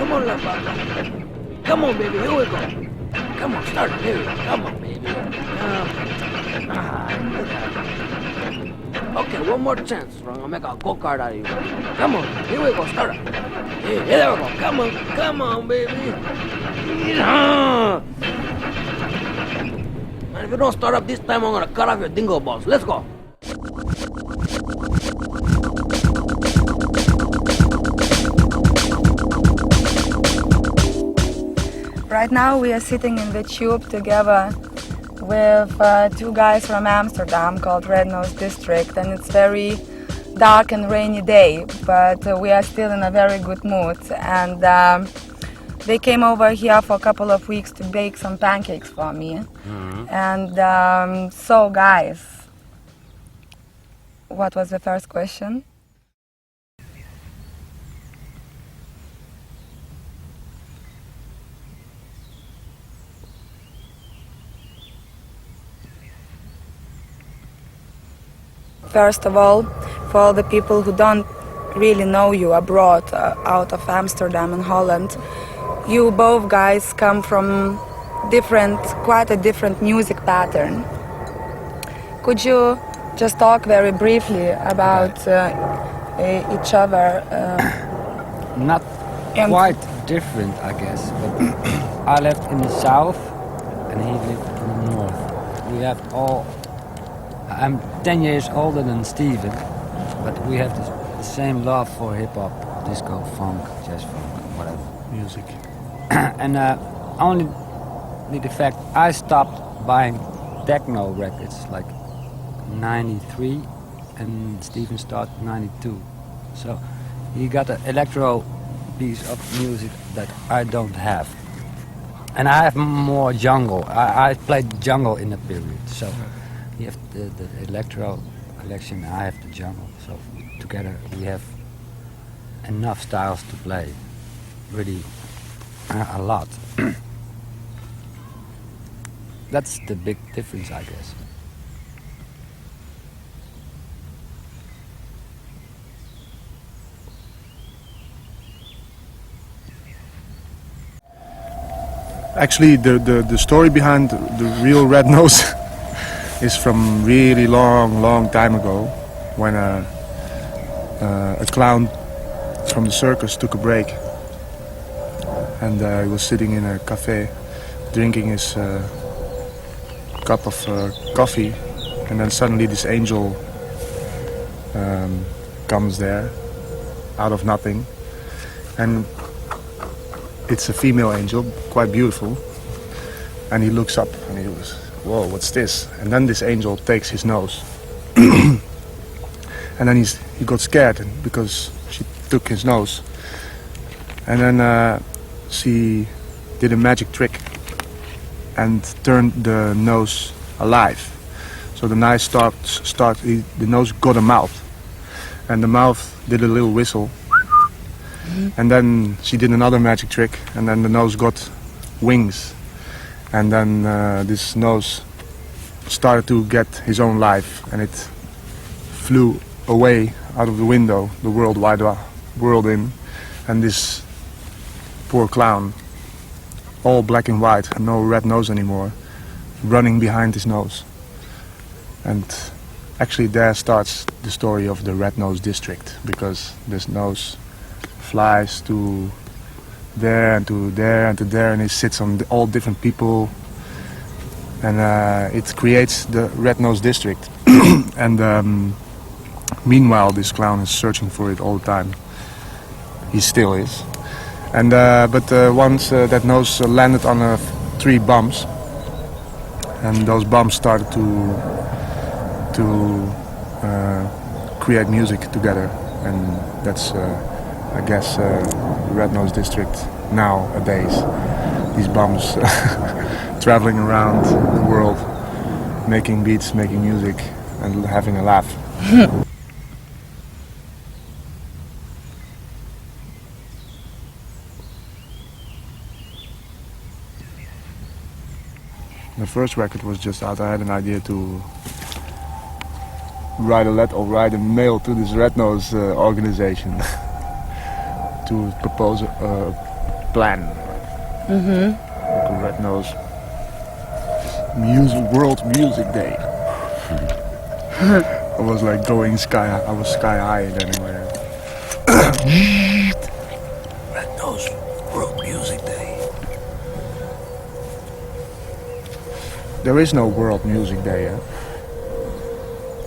Come on, La Papa. Come on, baby, here we go. Come on, start it. Here we go. Come on, baby. Okay, one more chance. I'm gonna make a go-kart out of you. Come on, here we go, start it. Here we go. Come on, baby. Man, if you don't start up this time, I'm gonna cut off your dingo balls. Let's go. Right now we are sitting in the tube together with two guys from Amsterdam called Rednose Distrikt, and it's very dark and rainy day, but we are still in a very good mood, and they came over here for a couple of weeks to bake some pancakes for me. And so guys, what was the first question? First of all, for all the people who don't really know you abroad, out of Amsterdam and Holland, you both guys come from quite a different music pattern. Could you just talk very briefly about each other? Not quite different, I guess, but I lived in the south and he lived in the north. We have I'm 10 years older than Steven, but we have the same love for hip-hop, disco, funk, jazz funk, whatever. Music. And only the fact I stopped buying techno records like 93 and Steven started 92. So he got an electro piece of music that I don't have. And I have more jungle. I played jungle in the period, so you have the electro collection, I have the jungle, so together we have enough styles to play, really a lot. That's the big difference, I guess. Actually, the story behind the real Rednose is from really long time ago, when a clown from the circus took a break, and he was sitting in a cafe drinking his cup of coffee, and then suddenly this angel comes there out of nothing, and it's a female angel, quite beautiful, and he looks up and he goes, "Whoa, what's this?" And then this angel takes his nose. And then he got scared because she took his nose. And then she did a magic trick and turned the nose alive. So the the nose got a mouth. And the mouth did a little whistle. And then she did another magic trick, and then the nose got wings. And then this nose started to get his own life, and it flew away out of the window, the wide world in, and this poor clown, all black and white, and no red nose anymore, running behind his nose. And actually there starts the story of the Rednose Distrikt, because this nose flies to there and to there and to there, and it sits on all different people, and it creates the Rednose Distrikt. And meanwhile this clown is searching for it all the time. He still is. And but once that nose landed on 3 bumps, and those bumps started to create music together, and that's I guess Rednose Distrikt nowadays. These bums traveling around the world, making beats, making music, and having a laugh. The first record was just out. I had an idea to write a mail to this Rednose organization to propose plan. Like a Rednose World Music Day. I was like going sky high then anyway. Rednose World Music Day. There is no World Music Day, eh?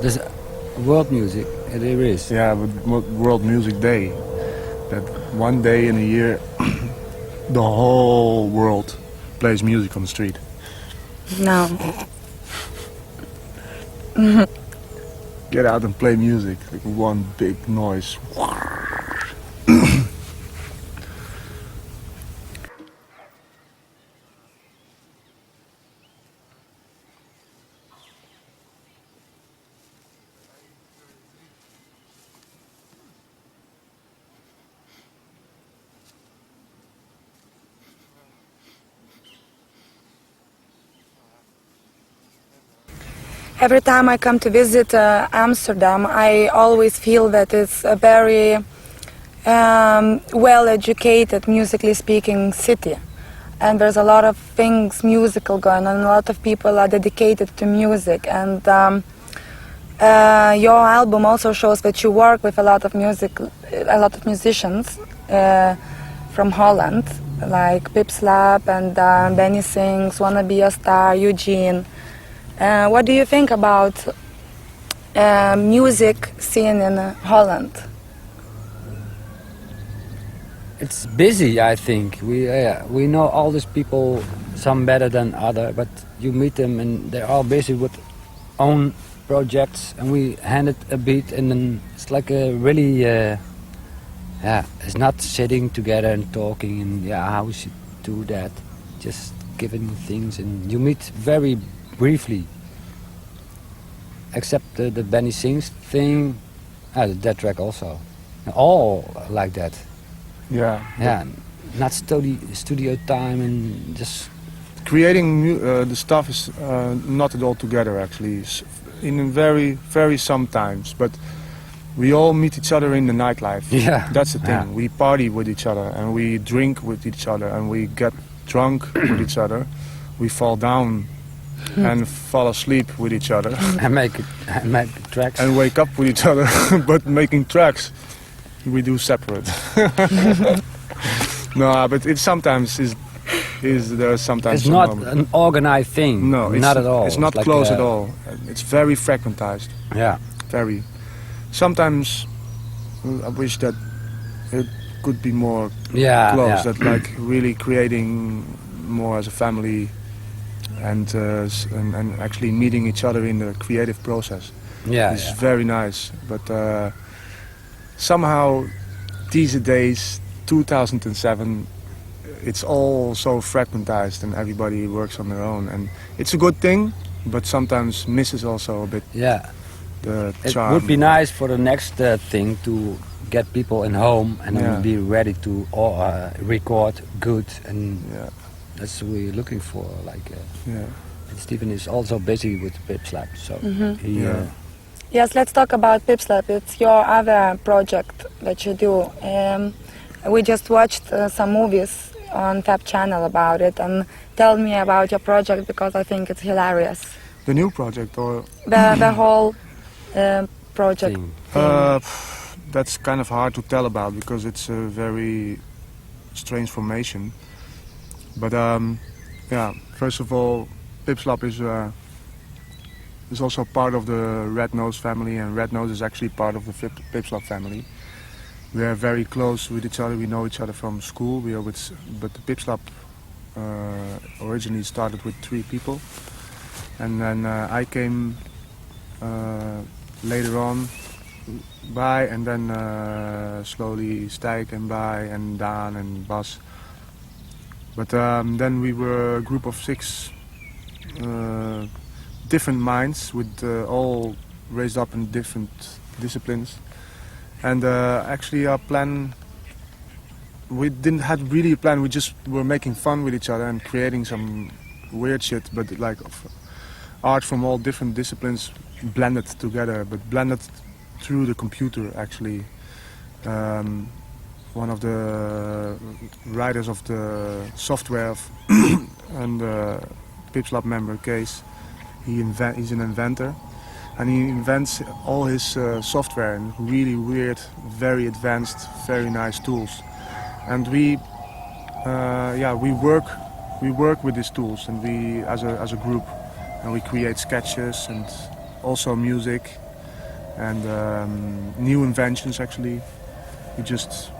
There's world music, there is. Yeah, but World Music Day. That one day in a year, the whole world plays music on the street. No. Get out and play music, like one big noise. Every time I come to visit Amsterdam, I always feel that it's a very well-educated, musically speaking city. And there's a lot of things musical going on, a lot of people are dedicated to music. And your album also shows that you work with a lot of musicians from Holland, like Pip Slap and Benny Sings, Wanna Be a Star, Eugene. What do you think about music scene in Holland? It's busy, I think. We know all these people, some better than other, but you meet them and they're all busy with own projects, and we hand it a beat, and then it's like a really, it's not sitting together and talking and how we should do that. Just giving things, and you meet very briefly. Except the Benny Sings thing, that track also. All like that. Yeah. Yeah, not studio time and just... Creating the stuff is not at all together actually. In very, very sometimes, but we all meet each other in the nightlife. Yeah. That's the thing. Yeah. We party with each other and we drink with each other and we get drunk with each other. We fall down and fall asleep with each other. I make tracks. And wake up with each other, but making tracks we do separate. No, but it sometimes is there sometimes. It's not an organized thing. No, it's not at all. It's not like close at all. It's very fragmentized. Yeah. Very. Sometimes I wish that it could be more close. That like really creating more as a family. And actually meeting each other in the creative process. It's very nice. But somehow these days, 2007, it's all so fragmentized and everybody works on their own. And it's a good thing, but sometimes misses also a bit the charm. It would be nice for the next thing to get people in home and then be ready to record good and... That's what we're looking for. And Steven is also busy with Pip Slap, so Yes, let's talk about Pip Slap. It's your other project that you do. We just watched some movies on Fab Channel about it, and tell me about your project because I think it's hilarious. The new project or the whole project? That's kind of hard to tell about because it's a very strange formation. But first of all, Pip Slap is also part of the Rednose family, and Rednose is actually part of the Pip Slap family. We are very close with each other. We know each other from school. But the Pip Slap originally started with 3 people, and then I came later on by, and then slowly Stijn came by, and Daan and Bas. But then we were a group of 6 different minds with all raised up in different disciplines. And actually our plan, we didn't have really a plan, we just were making fun with each other and creating some weird shit, but like art from all different disciplines blended together, but blended through the computer actually. one of the writers of the software and Pipslab member Kees. He's an inventor, and he invents all his software and really weird, very advanced, very nice tools. And we work with these tools, and we as a group, and we create sketches and also music and new inventions. Actually, we just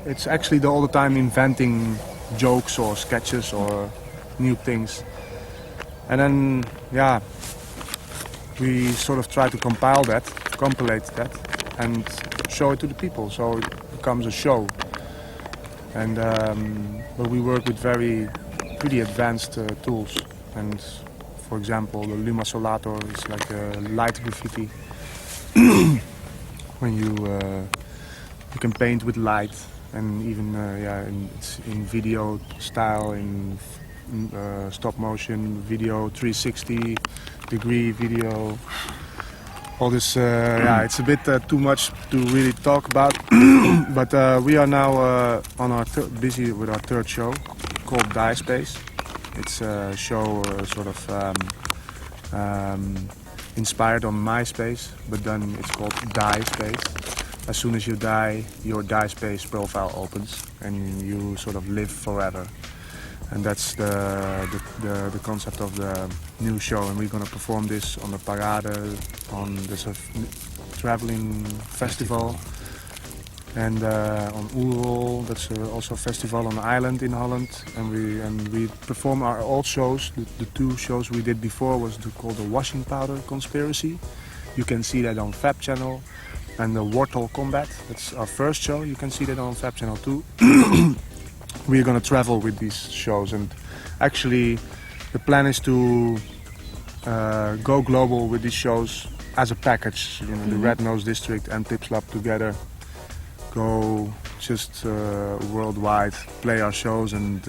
it's actually all the time inventing jokes or sketches or new things. And then, we sort of try to compilate that, and show it to the people, so it becomes a show. And but we work with pretty advanced tools. And for example, the Luma Solator is like a light graffiti. When you can paint with light, and even it's in video style, in stop motion video, 360 degree video, all this. It's a bit too much to really talk about. But we are now busy with our third show called Die Space. It's a show sort of inspired on MySpace, but then it's called Die Space. As soon as you die, your Die Space profile opens and you sort of live forever. And that's the concept of the new show, and we're gonna perform this on the Parade, on this traveling festival, and on Oerol. That's also a festival on the island in Holland, and we perform our old shows. The two shows we did before was called the Washing Powder Conspiracy. You can see that on Fab Channel, and the Warthol Combat. That's our first show. You can see that on Fab Channel too. We're gonna travel with these shows, and actually the plan is to go global with these shows as a package. You know, the Rednose Distrikt and Pipslab together, go just worldwide, play our shows and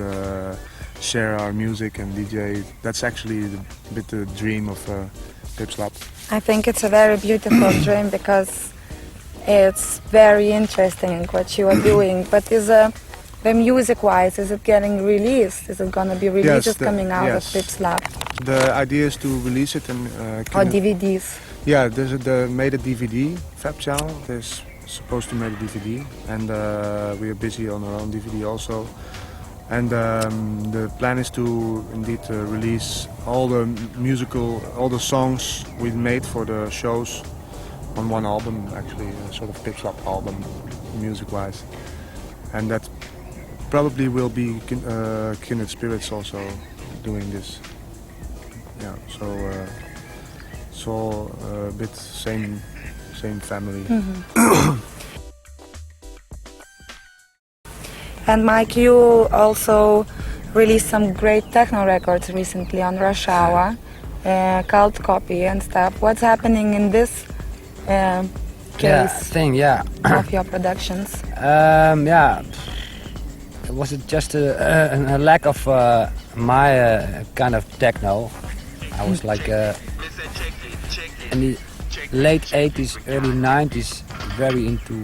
share our music and DJ. That's actually a bit the dream of Pipslab. I think it's a very beautiful dream, because it's very interesting what you are doing. But the music-wise, is it getting released? Is it going to be releases coming out of Pipslab? The idea is to release it and or DVDs. Yeah, they made a DVD, Fab Channel. They're supposed to make a DVD, and we are busy on our own DVD also. And the plan is to indeed release all the songs we made for the shows on one album, actually, a sort of Pipslab album, music-wise. And that probably will be Kindred Spirits also doing this. Yeah, so it's all a bit same family. And Mike, you also released some great techno records recently on Rush Hour, Cult Copy and stuff. What's happening in this case of your productions? It was just a lack of my kind of techno. I was like in the late 80s, early 90s, very into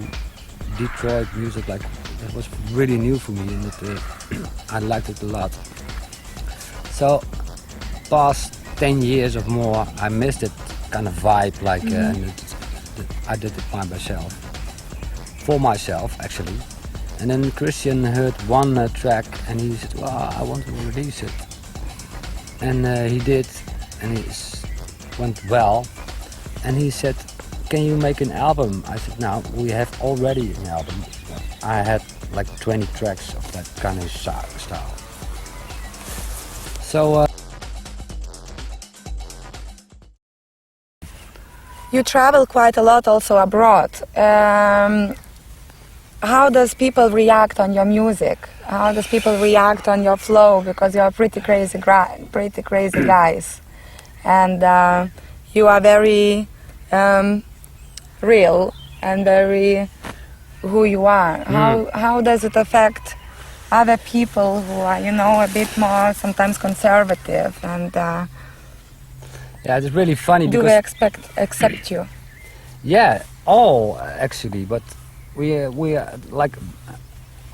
Detroit music. Like, it was really new for me, and I liked it a lot. So, past 10 years or more, I missed it kind of vibe. Like, and I did it by myself, for myself actually. And then Christian heard one track, and he said, "Well, I want to release it." And he did, and it went well. And he said, "Can you make an album?" I said, "No, we have already an album." I had like 20 tracks of that kind of style. So you travel quite a lot also abroad. How does people react on your music? How does people react on your flow? Because you are pretty crazy guys, and you are very real and very who you are. How does it affect other people who are, you know, a bit more sometimes conservative? And yeah, it's really funny. Do they accept you? Yeah, all actually, but we are like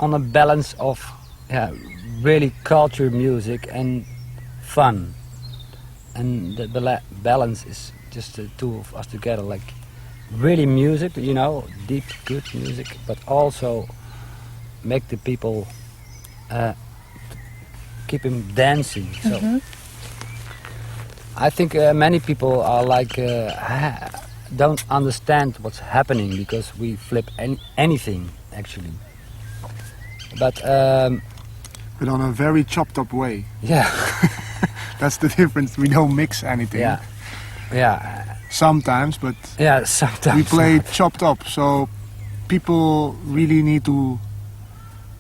on a balance of really culture music and fun, and the balance is just the two of us together, like really music, you know, deep good music, but also make the people keep him dancing. So I think many people are like don't understand what's happening because we flip anything actually. But on a very chopped up way. Yeah. That's the difference. We don't mix anything. Yeah. Yeah. Sometimes, but yeah, sometimes we play chopped up. So people really need to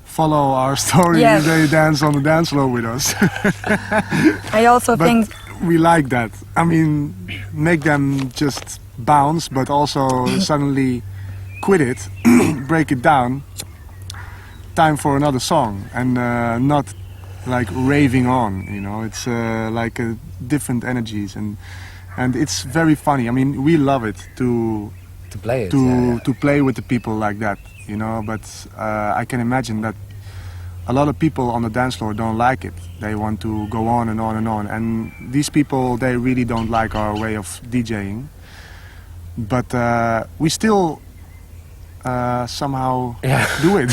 follow our story. Yes. They dance on the dance floor with us. I also but think we like that. I mean, make them just bounce, but also suddenly quit it, break it down. Time for another song, and not like raving on. You know, it's like different energies, and it's very funny. I mean, we love it to play it, to play with the people like that. You know, but I can imagine that a lot of people on the dance floor don't like it. They want to go on and on and on. And these people, they really don't like our way of DJing. But we still somehow do it.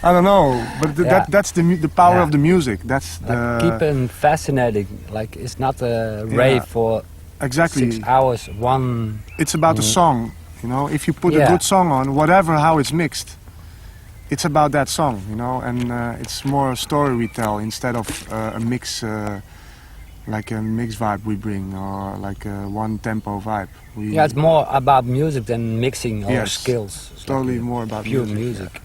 I don't know, but that's the power of the music. That's like keep it fascinating. Like it's not a rave for exactly 6 hours. It's about the song. You know, if you put a good song on, whatever how it's mixed, it's about that song. You know, and it's more a story we tell instead of a mix, like a mix vibe we bring, or like a one tempo vibe. It's more about music than mixing or skills. It's totally more about pure music. Yeah.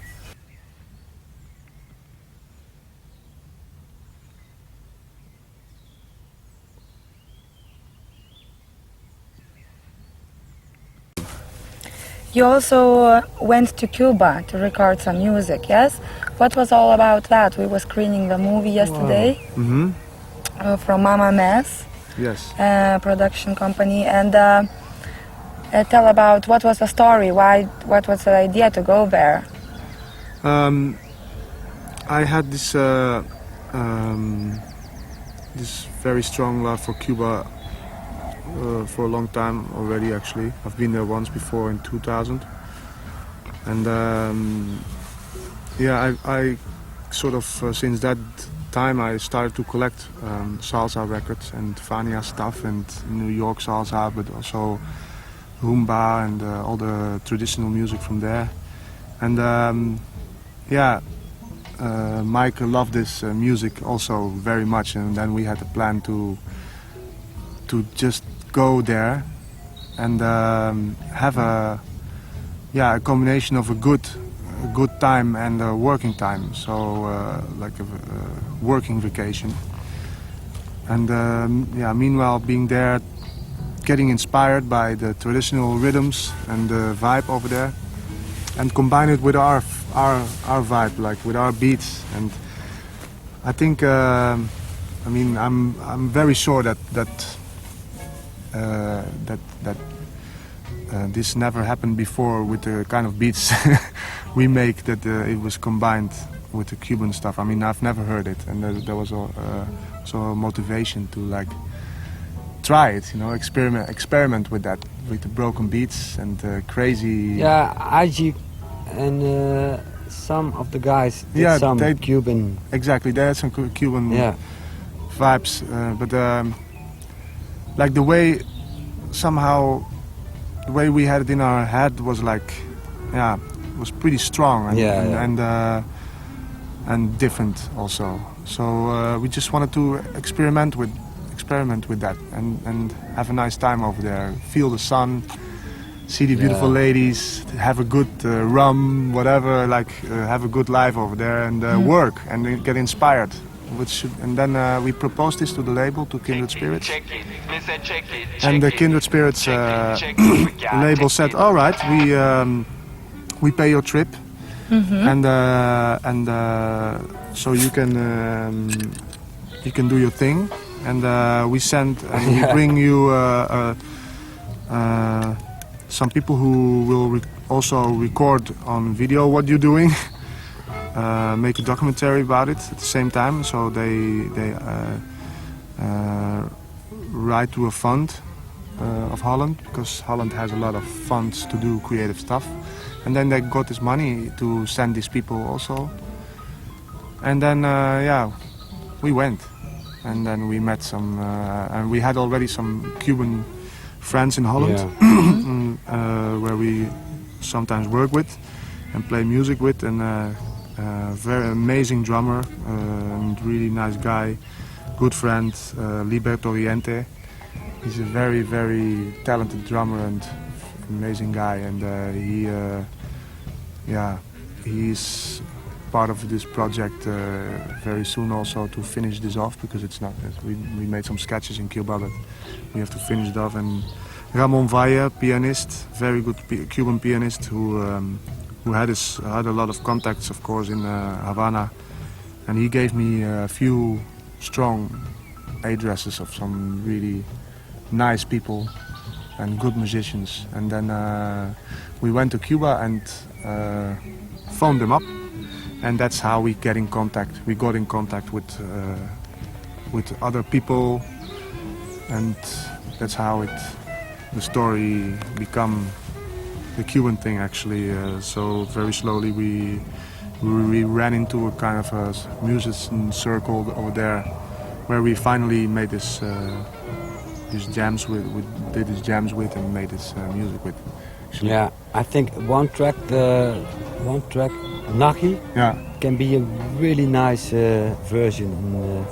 you also went to Cuba to record some music, yes? What was all about that? We were screening the movie yesterday from Mama Mess, yes, production company, and tell about what was the story, what was the idea to go there? I had this this very strong love for Cuba for a long time already. Actually, I've been there once before in 2000, and I sort of since that time I started to collect salsa records and Fania stuff and New York salsa, but also rumba and all the traditional music from there. And Mike loved this music also very much, and then we had a plan to just go there and have a combination of a good time and a working time, so like a working vacation. And meanwhile being there, getting inspired by the traditional rhythms and the vibe over there, and combine it with our vibe, like with our beats. And I think I'm very sure that this never happened before with the kind of beats we make, that it was combined with the Cuban stuff. I mean, I've never heard it, and there was also a motivation to like try it, you know, experiment with that, with the broken beats and crazy. Yeah, IG and some of the guys did some Cuban. Exactly, they had some Cuban vibes, but like the way we had it in our head was like, was pretty strong and different also. So we just wanted to experiment with that and have a nice time over there, feel the sun, see the beautiful ladies, have a good rum, whatever, like have a good life over there, and work and get inspired. And then we proposed this to the label, to Kindred Spirits, and the Kindred Spirits label said, all right, we pay your trip, and so you can do your thing, and we bring you some people who will also record on video what you're doing, make a documentary about it at the same time. So they write to a fund of Holland, because Holland has a lot of funds to do creative stuff. And then they got this money to send these people also. And then, yeah, we went. And then we met some, and we had already some Cuban friends in Holland, where we sometimes work with and play music with. And very amazing drummer, and really nice guy, good friend, Liberto Oriente. He's a very, very talented drummer and amazing guy. And he's part of this project very soon also to finish this off, because it's not. We made some sketches in Cuba, but we have to finish it off. And Ramon Valle, pianist, very good Cuban pianist, who had a lot of contacts, of course, in Havana, and he gave me a few strong addresses of some really nice people and good musicians. And then we went to Cuba and phoned them up. And that's how we get in contact. We got in contact with other people, and that's how the story become the Cuban thing actually. So very slowly we ran into a kind of a musician circle over there, where we finally made these jams with. We did these jams with and made this music with. Actually. Yeah, I think one track, Nachi, can be a really nice version. And,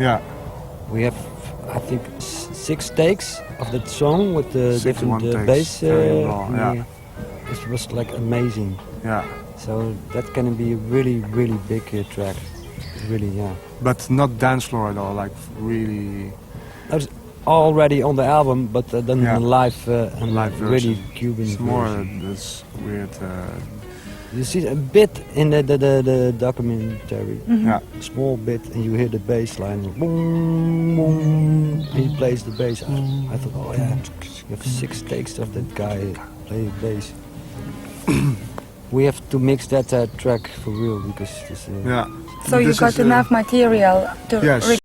we have, I think, 6 takes of that song with the different bass. It was like amazing. Yeah. So that can be a really, really big track. Really, yeah. But not dance floor at all, like really. That was already on the album, but then live really Cuban. It's more this weird. You see a bit in the documentary, Yeah, small bit, and you hear the bass line. Boom, boom. He plays the bass. I thought, oh yeah, you have 6 takes of that guy playing bass. We have to mix that track for real, because this, So you got enough material to